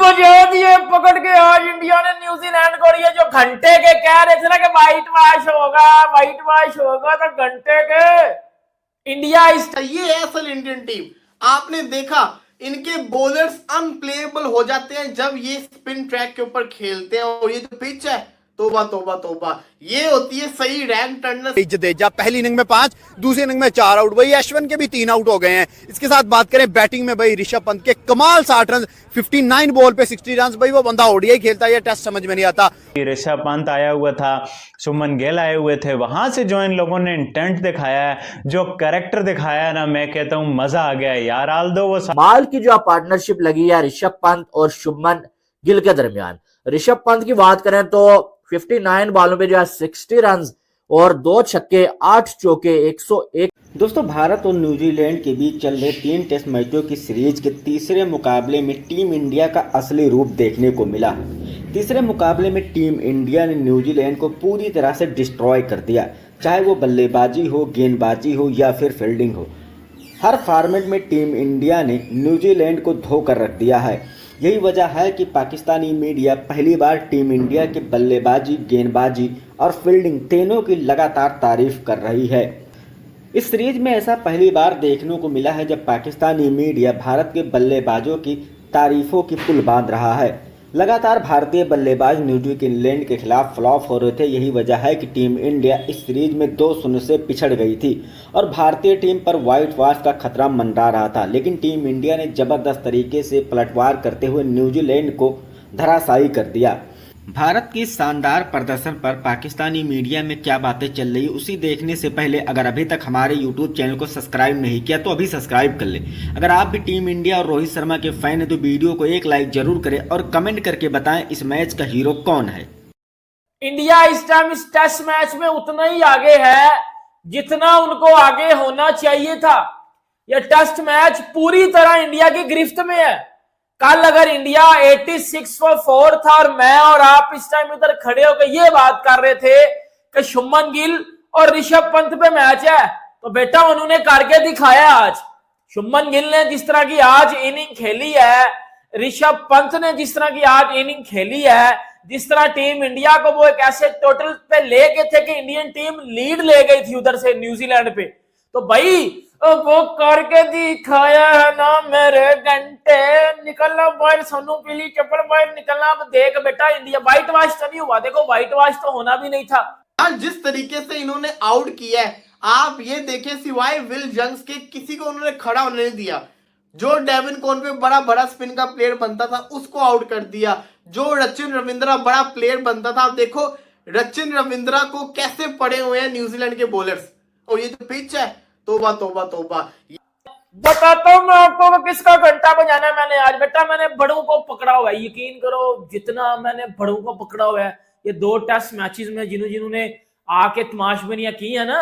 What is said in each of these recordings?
गुजरात ये पकड़ के आज इंडिया ने न्यूजीलैंड को, ये जो घंटे के कह रहे थे ना कि व्हाइट वॉश होगा तो घंटे के इंडिया इस ये है असल इंडियन टीम। आपने देखा इनके बॉलर्स अनप्लेएबल हो जाते हैं जब ये स्पिन ट्रैक के ऊपर खेलते हैं। और ये जो पिच है, तोबा तोबा तोबा, ये होती है सही रैंक टर्नर। जडेजा पहली इनिंग में 5, दूसरी इनिंग में 4 आउट। भाई अश्विन के भी 3 आउट हो गए हैं। इसके साथ बात करें बैटिंग में, भाई ऋषभ पंत के कमाल 60 रन, 59 बॉल पे 60 रन। भाई वो बंदा ओडीआई खेलता है या टेस्ट समझ में नहीं आता। ऋषभ पंत आया हुआ था, शुभमन गिल आए हुए थे, वहां से जो इन लोगों ने इंटेंट दिखाया है, जो कैरेक्टर दिखाया है ना, मैं कहता हूं मजा आ गया यार। आल्दो वो माल की जो पार्टनरशिप लगी है ऋषभ पंत और शुभमन गिल के दरमियान। ऋषभ पंत की बात करें तो 59 बॉलों पे जो है 60 रन और 2 छक्के 8 चौके 101। दोस्तों, भारत और न्यूजीलैंड के बीच चल रहे 3 टेस्ट मैचों की सीरीज के तीसरे मुकाबले में टीम इंडिया का असली रूप देखने को मिला। तीसरे मुकाबले में टीम इंडिया ने न्यूजीलैंड को पूरी तरह से डिस्ट्रॉय कर दिया, चाहे वो बल्लेबाजी हो, गेंदबाजी हो या फिर फील्डिंग हो। हर फॉर्मेट में टीम इंडिया ने न्यूजीलैंड को धो कर रख दिया है। यही वजह है कि पाकिस्तानी मीडिया पहली बार टीम इंडिया के बल्लेबाजी, गेंदबाजी और फील्डिंग तीनों की लगातार तारीफ कर रही है। इस सीरीज में ऐसा पहली बार देखने को मिला है जब पाकिस्तानी मीडिया भारत के बल्लेबाजों की तारीफों की पुल बांध रहा है। लगातार भारतीय बल्लेबाज न्यूजीलैंड के खिलाफ फ्लॉप हो रहे थे। यही वजह है कि टीम इंडिया इस सीरीज में 2-0 से पिछड़ गई थी और भारतीय टीम पर व्हाइट वॉश का खतरा मंडरा रहा था। लेकिन टीम इंडिया ने जबरदस्त तरीके से पलटवार करते हुए न्यूजीलैंड को धराशायी कर दिया। भारत की शानदार प्रदर्शन पर पाकिस्तानी मीडिया में क्या बातें चल रही, उसी देखने से पहले अगर अभी तक हमारे YouTube चैनल को सब्सक्राइब नहीं किया तो अभी सब्सक्राइब कर ले। अगर आप भी टीम इंडिया और रोहित शर्मा के फैन हैं तो वीडियो को एक लाइक जरूर करें और कमेंट करके बताएं इस मैच का हीरो कौन है। इंडिया इस टाइम इस टेस्ट मैच में उतना ही आगे है जितना उनको आगे होना चाहिए था। यह टेस्ट मैच पूरी तरह इंडिया की गिरफ्त में है। कल अगर इंडिया 86 for 4 था और मैं और आप इस टाइम इधर खड़े होकर ये बात कर रहे थे कि शुभमन गिल और ऋषभ पंत पे मैच है, तो बेटा उन्होंने करके दिखाया। आज शुभमन गिल ने जिस तरह की आज इनिंग खेली है, ऋषभ पंत ने जिस तरह की आज इनिंग खेली है, जिस तरह टीम इंडिया को वो एक ऐसे टोटल पे ले गए थे कि इंडियन टीम लीड ले गई थी उधर से न्यूजीलैंड पे, तो भाई वो करके दिखाया है ना मेरे घंटे। निकलना बाहर, सोनू पीली चप्पल बाहर निकलना। अब देख बेटा, इंडिया व्हाइट वॉश तो नहीं हुआ। देखो व्हाइट वॉश तो होना भी नहीं था। आज जिस तरीके से इन्होंने आउट किया है, आप ये देखें, सिवाय विल जंग्स के किसी को उन्होंने खड़ा होने नहीं दिया। जो डेविन कॉनवे बड़ा बड़ा स्पिन का प्लेयर बनता था उसको आउट कर दिया। जो रचिन रविंद्रा बड़ा प्लेयर बनता था, आप देखो रचिन रविंद्रा को कैसे पड़े हुए हैं न्यूजीलैंड के बॉलर्स। और ये जो पिच है, तोबा तोबा तोबा। बताता हूँ मैं आपको किसका घंटा बजाना है मैंने आज। बेटा मैंने बड़ों को पकड़ा हुआ है, यकीन करो जितना मैंने बड़ों को पकड़ा हुआ है ये 2 टेस्ट मैचेस में जिन्होंने आके तमाशबनियां की है ना।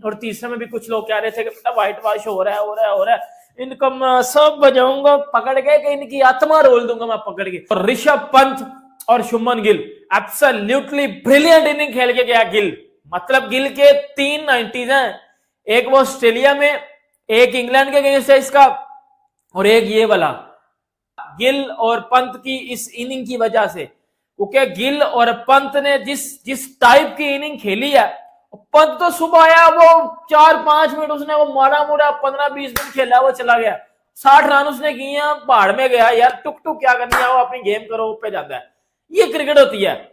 और तीसरे में भी कुछ लोग कह रहे थे कि बेटा व्हाइट वॉश हो रहा है, इनको मैं सब बजाऊंगा पकड़ के, कि इनकी आत्मा रोल दूंगा मैं पकड़ के। और ऋषभ पंत और Shubman Gill absolutely brilliant inning खेल के गया गिल। मतलब गिल के 3 90s हैं, एक वो ऑस्ट्रेलिया में, एक इंग्लैंड के अगेंस्ट है इसका, और एक ये वाला। गिल और पंत की इस इनिंग की वजह से, क्योंकि गिल और पंत ने जिस टाइप की इनिंग खेली है, पंत तो सुबह आया, वो 4-5 मिनट उसने वो मारा मुड़ा 15-20 मिनट खेला, वो चला गया। 60 रन उसने किए, पहाड़ में गया यार। टुक टुक क्या करनी है, वो अपनी गेम करो पे जाता है। ये क्रिकेट होती है।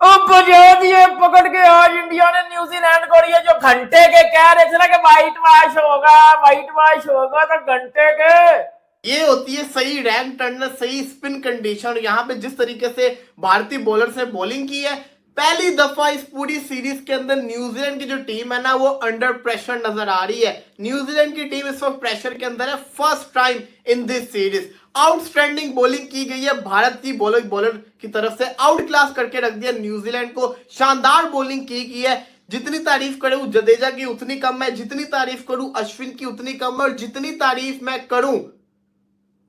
गुजरात ये पकड़ के आज इंडिया ने न्यूजीलैंड को, ये जो घंटे के कह रहे थे ना कि व्हाइट वॉश होगा तो घंटे के, ये होती है सही रैंक टर्नर, सही स्पिन कंडीशन। यहाँ पे जिस तरीके से भारतीय बॉलर्स ने बॉलिंग की है, पहली दफा इस पूरी सीरीज के अंदर न्यूजीलैंड की जो टीम है ना, वो अंडर प्रेशर नजर आ रही है। न्यूजीलैंड की टीम इस वक्त प्रेशर के अंदर है, first time in this series. Outstanding bowling की गई है भारत की बॉलर की तरफ से, आउट क्लास करके रख दिया न्यूजीलैंड को। शानदार बॉलिंग की गई है। जितनी तारीफ करूं जडेजा की उतनी कम है, जितनी तारीफ करूं अश्विन की उतनी कम है, और जितनी तारीफ मैं करूं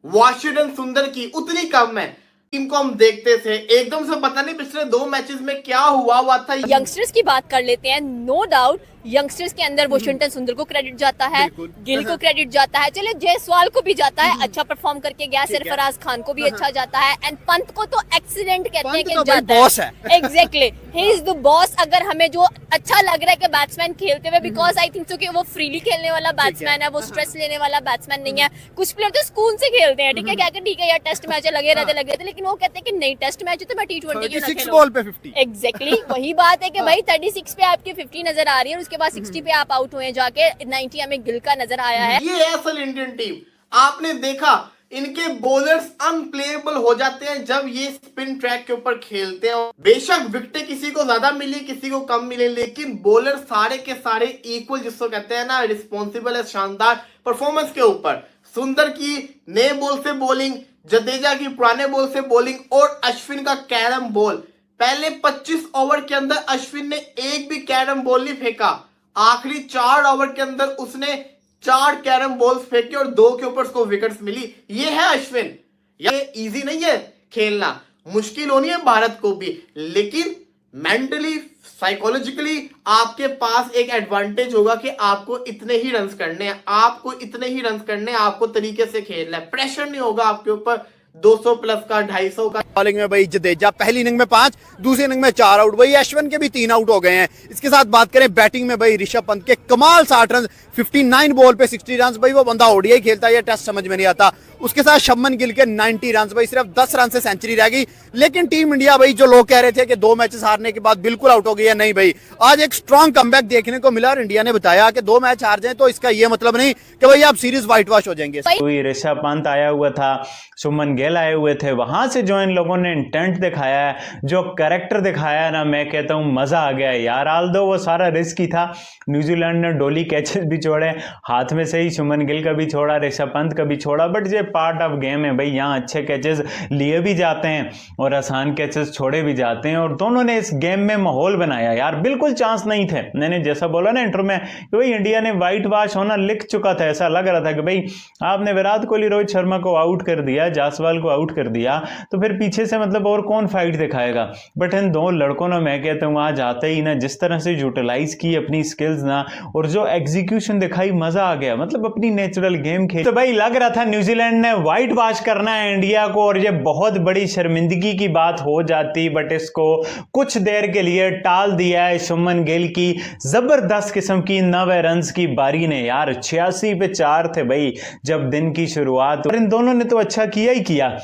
वाशिंगटन सुंदर की उतनी कम है। टीम को हम देखते थे, एकदम से पता नहीं पिछले 2 मैचेस में क्या हुआ था। यंगस्टर्स की बात कर लेते हैं। नो डाउट यंगस्टर्स के अंदर वॉशिंगटन सुंदर को क्रेडिट जाता है, गिल को क्रेडिट जाता है, चलिए जयसवाल को भी जाता है, अच्छा परफॉर्म करके गया, सरफराज खान को भी अच्छा जाता है, एंड पंत को तो एक्सीलेंट कहते हैं कि जाता बॉस है। Exactly, he is the boss. अगर हमें जो अच्छा लग रहा है कि बैट्समैन खेलते हुए, बिकॉज आई थिंक सो कि वो फ्रीली खेलने वाला बैट्समैन है, वो स्ट्रेस लेने वाला बैट्समैन नहीं है। कुछ प्लेयर तो स्कूल से खेलते हैं, ठीक है, क्या ठीक है यार टेस्ट मैच लगे रहते, लेकिन वो कहते हैं कि नहीं टेस्ट मैच है तो मैं T20 क्यों ना 36 खेलूं। बॉल पे 50। एग्जैक्टली वही बात है कि भाई 36 पे आपकी 50 नजर आ रही है और उसके बाद 60 पे आप आउट हुए, जाके 90 हमें गिल का नजर आया है। ये है असल इंडियन टीम। आपने देखा इनके बॉलर्स अनप्लेएबल हो जाते हैं जब ये स्पिन ट्रैक के ऊपर खेलते हैं। बेशक विकेटें किसी को ज्यादा मिली किसी को कम मिले, लेकिन बॉलर सारे के सारे इक्वल, जिसको कहते हैं ना, रिस्पॉन्सिबल है शानदार परफॉर्मेंस के ऊपर। सुंदर की नए बॉल से बॉलिंग, जडेजा की पुराने बॉल से बॉलिंग और अश्विन का कैरम बॉल। पहले 25 ओवर के अंदर अश्विन ने एक भी कैरम बॉल नहीं फेंका, आखिरी 4 ओवर के अंदर उसने 4 कैरम बॉल्स फेंके और 2 के ऊपर उसको विकेट्स मिली। ये है अश्विन। ये इजी नहीं है खेलना, मुश्किल होनी है भारत को भी, लेकिन मेंटली साइकोलॉजिकली आपके पास एक एडवांटेज होगा कि आपको इतने ही रन्स करने हैं, आपको इतने ही रन्स करने हैं, आपको तरीके से खेलना है। प्रेशर नहीं होगा आपके ऊपर 200 प्लस का, 250 का। बॉलिंग में भाई जडेजा पहली इनिंग में 5, दूसरी इनिंग में 4 आउट, भाई अश्विन के भी 3 आउट हो गए हैं। इसके साथ बात करें बैटिंग में भाई ऋषभ पंत के कमाल 60 रन, 59 बॉल पे 60 रन, भाई वो बंदा ओडीआई खेलता है या टेस्ट समझ में नहीं आता। उसके साथ शुभमन गिल के 90 रन, भाई सिर्फ 10 रन से सेंचुरी रह गई। लेकिन टीम इंडिया भाई, जो लोग कह रहे थे कि 2 मैचेस हारने के बाद बिल्कुल आउट हो गई है, नहीं भाई, आज एक स्ट्रॉन्ग कमबैक देखने को मिला और इंडिया ने बताया कि 2 मैच हार जाए तो इसका ये मतलब नहीं कि भाई आप सीरीज व्हाइट वॉश हो जाएंगे। कोई ऋषभ पंत आया हुआ था, शुभमन गिल आए हुए थे, वहां से जो इन लोगों ने इंटेंट दिखाया है, जो कैरेक्टर दिखाया है ना, मैं कहता हूं मजा आ गया यार। आल्दो वो सारा रिस्क ही था, न्यूजीलैंड ने डोली कैचेस भी छोड़े, हाथ में से ही शुभमन गिल का भी छोड़ा, ऋषभ पंत का भी छोड़ा, बट ये पार्ट ऑफ गेम है भाई। यहाँ अच्छे कैचेस लिए भी जाते हैं और आसान कैचेस छोड़े भी जाते हैं, और दोनों ने इस गेम में माहौल बनाया यार। बिल्कुल चांस नहीं थे, मैंने जैसा बोला ना इंटर में कि भाई इंडिया ने व्हाइट वॉश होना लिख चुका था। ऐसा लग रहा था कि भाई आपने विराट कोहली, रोहित शर्मा को आउट कर दिया, जायसवाल को आउट कर दिया, तो फिर पीछे से मतलब और कौन फाइट दिखाएगा। बट इन 2 लड़कों ने, मैं कहता हूँ आज आते ही ना जिस तरह से यूटिलाइज की अपनी स्किल्स ना, और जो एग्जीक्यूशन दिखाई, मजा आ गया। मतलब अपनी नेचुरल गेम खेली। तो भाई लग रहा था न्यूजीलैंड ने व्हाइट वॉश करना है इंडिया को, और ये बहुत बड़ी शर्मिंदगी की बात हो जाती, बट इसको कुछ देर के लिए टाल दिया है शुभमन गिल की जबरदस्त किस्म की 90 रन की बारी ने यार। 86 पे 4 थे भाई जब दिन की शुरुआत, और इन दोनों ने तो अच्छा किया ही किया।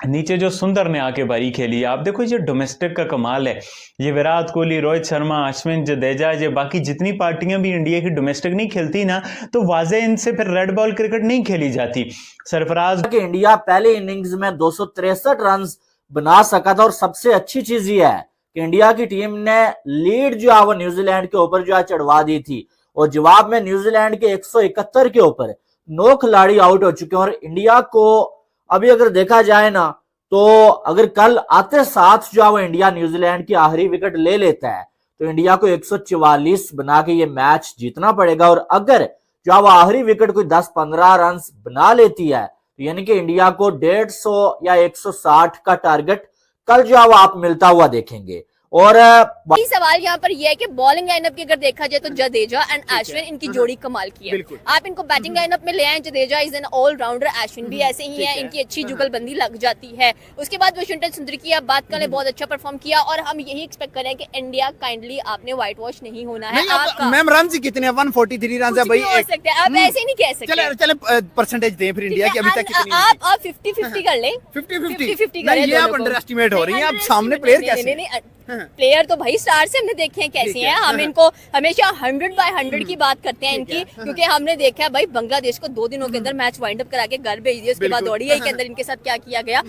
नीचे जो सुंदर ने आके बारी खेली, आप देखो ये डोमेस्टिक का कमाल है। ये विराट कोहली, रोहित शर्मा, अश्विन, जडेजा, ये बाकी जितनी पार्टियां भी इंडिया की डोमेस्टिक नहीं खेलती ना, तो वाजे इनसे फिर रेड बॉल क्रिकेट नहीं खेली जाती। सरफराज कि इंडिया पहले इनिंग्स में 263 रन बना सका था, और सबसे अच्छी चीज ये है कि इंडिया की टीम ने लीड जो है वो न्यूजीलैंड के ऊपर जो है चढ़वा दी थी, और जवाब में न्यूजीलैंड के 171 के ऊपर 9 खिलाड़ी आउट हो चुके हैं। और इंडिया को अभी अगर देखा जाए ना, तो अगर कल आते साथ जो है वो इंडिया न्यूजीलैंड की आखिरी विकेट ले लेता है, तो इंडिया को 144 बना के ये मैच जीतना पड़ेगा। और अगर जो है वो आखिरी विकेट कोई 10-15 रन बना लेती है, तो यानी कि इंडिया को 150 या 160 का टारगेट कल जो है वो आप मिलता हुआ देखेंगे। और सवाल यहाँ पर यह है कि बॉलिंग लाइनअप की अगर देखा जाए तो जडेजा एंड अश्विन, इनकी जोड़ी कमाल की है। आप इनको बैटिंग लाइनअप में ले आए, Jadeja is an allrounder, Ashwin भी ऐसे ही है, इनकी अच्छी जुगलबंदी लग जाती है। उसके बाद वॉशिंगटन सुंदर की आप बात करें, बहुत अच्छा परफॉर्म किया, और हम यही एक्सपेक्ट करें कि इंडिया काइंडली आपने व्हाइट वॉश नहीं होना है। आपका मैम रन ही कितने, 143 रन है भाई। हो सकते हैं, आप ऐसे नहीं कह सकते। चले परसेंटेज दें फिर इंडिया की अभी तक कितनी है? आप 50-50 कर लें, 50-50 नहीं, ये आप अंडर एस्टिमेट हो रही हैं। आप सामने प्लेयर कैसे हैं? प्लेयर तो भाई स्टार से हमने देखे हैं कैसे हैं। हम इनको हमेशा 100/100 की बात करते हैं इनकी, क्योंकि हमने देखा है भाई बांग्लादेश को 2 दिनों के अंदर मैच वाइंड अप करा के घर भेज दिया। उसके बाद ओडीआई के अंदर इनके साथ क्या किया गया,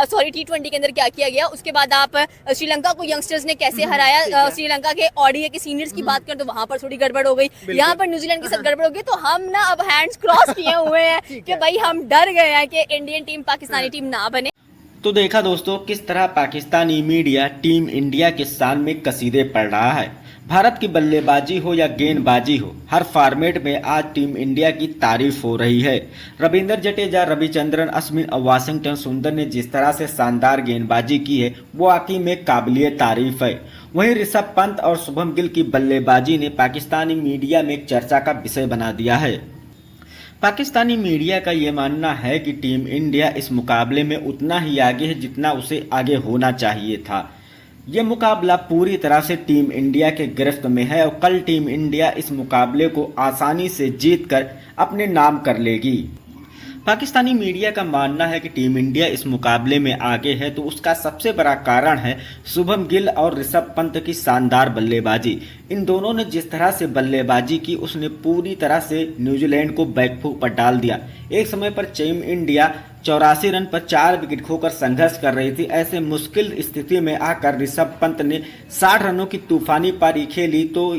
सॉरी T20 के अंदर क्या किया गया। उसके बाद आप श्रीलंका को यंगस्टर्स ने कैसे हराया, श्रीलंका के ओडीआई के सीनियर्स की बात करें तो वहां पर थोड़ी गड़बड़ हो गई, यहाँ पर न्यूजीलैंड के साथ गड़बड़ हो गई। तो हम ना अब हैंड्स क्रॉस किए हुए हैं कि भाई हम डर गए हैं कि इंडियन टीम पाकिस्तानी टीम ना बने। तो देखा दोस्तों किस तरह पाकिस्तानी मीडिया टीम इंडिया के शान में कसीदे पढ़ रहा है। भारत की बल्लेबाजी हो या गेंदबाजी हो, हर फॉर्मेट में आज टीम इंडिया की तारीफ हो रही है। रविंद्र जडेजा, रविचंद्रन अश्विन और वाशिंगटन सुंदर ने जिस तरह से शानदार गेंदबाजी की है वो वाकई में काबिलिय तारीफ है। वहीं ऋषभ पंत और शुभम गिल की बल्लेबाजी ने पाकिस्तानी मीडिया में एक चर्चा का विषय बना दिया है। पाकिस्तानी मीडिया का ये मानना है कि टीम इंडिया इस मुकाबले में उतना ही आगे है जितना उसे आगे होना चाहिए था। ये मुकाबला पूरी तरह से टीम इंडिया के गिरफ्त में है और कल टीम इंडिया इस मुकाबले को आसानी से जीतकर अपने नाम कर लेगी। पाकिस्तानी मीडिया का मानना है कि टीम इंडिया इस मुकाबले में आगे है तो उसका सबसे बड़ा कारण है शुभम गिल और ऋषभ पंत की शानदार बल्लेबाजी। इन दोनों ने जिस तरह से बल्लेबाजी की उसने पूरी तरह से न्यूजीलैंड को बैकफुट पर डाल दिया। एक समय पर टीम इंडिया 84 रन पर 4 विकेट खोकर संघर्ष कर रही थी। ऐसे मुश्किल स्थिति में आकर ऋषभ पंत ने 60 रनों की तूफानी पारी खेली तो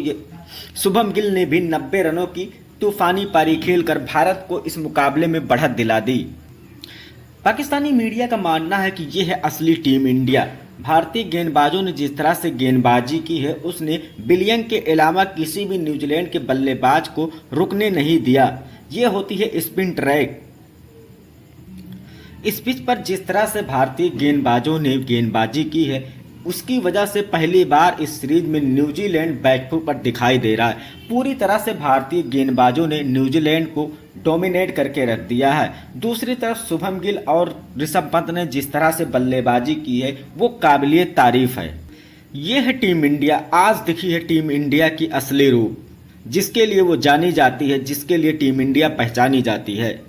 शुभम गिल ने भी 90 रनों की तूफानी पारी खेलकर भारत को इस मुकाबले में बढ़त दिला दी। पाकिस्तानी मीडिया का मानना है कि यह है असली टीम इंडिया। भारतीय गेंदबाजों ने जिस तरह से गेंदबाजी की है उसने विलियम के अलावा किसी भी न्यूजीलैंड के बल्लेबाज को रुकने नहीं दिया। यह होती है स्पिन ट्रैक। इस पिच पर जिस तरह से भारतीय गेंदबाजों ने गेंदबाजी की है उसकी वजह से पहली बार इस सीरीज में न्यूजीलैंड बैकफुट पर दिखाई दे रहा है। पूरी तरह से भारतीय गेंदबाजों ने न्यूजीलैंड को डोमिनेट करके रख दिया है। दूसरी तरफ शुभम गिल और ऋषभ पंत ने जिस तरह से बल्लेबाजी की है वो काबिलिय तारीफ है। ये है टीम इंडिया। आज दिखी है टीम इंडिया की असली रूप, जिसके लिए वो जानी जाती है, जिसके लिए टीम इंडिया पहचानी जाती है।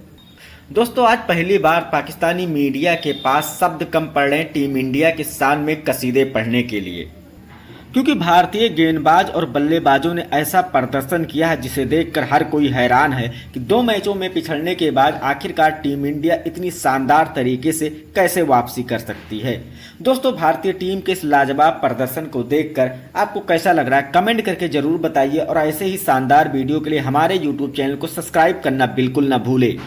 दोस्तों, आज पहली बार पाकिस्तानी मीडिया के पास शब्द कम पड़ रहे हैं टीम इंडिया के शान में कसीदे पढ़ने के लिए, क्योंकि भारतीय गेंदबाज और बल्लेबाजों ने ऐसा प्रदर्शन किया है जिसे देखकर हर कोई हैरान है कि 2 मैचों में पिछड़ने के बाद आखिरकार टीम इंडिया इतनी शानदार तरीके से कैसे वापसी कर सकती है। दोस्तों, भारतीय टीम के इस लाजवाब प्रदर्शन को देखकर आपको कैसा लग रहा है कमेंट करके जरूर बताइए और ऐसे ही शानदार वीडियो के लिए हमारे यूट्यूब चैनल को सब्सक्राइब करना बिल्कुल ना भूलें।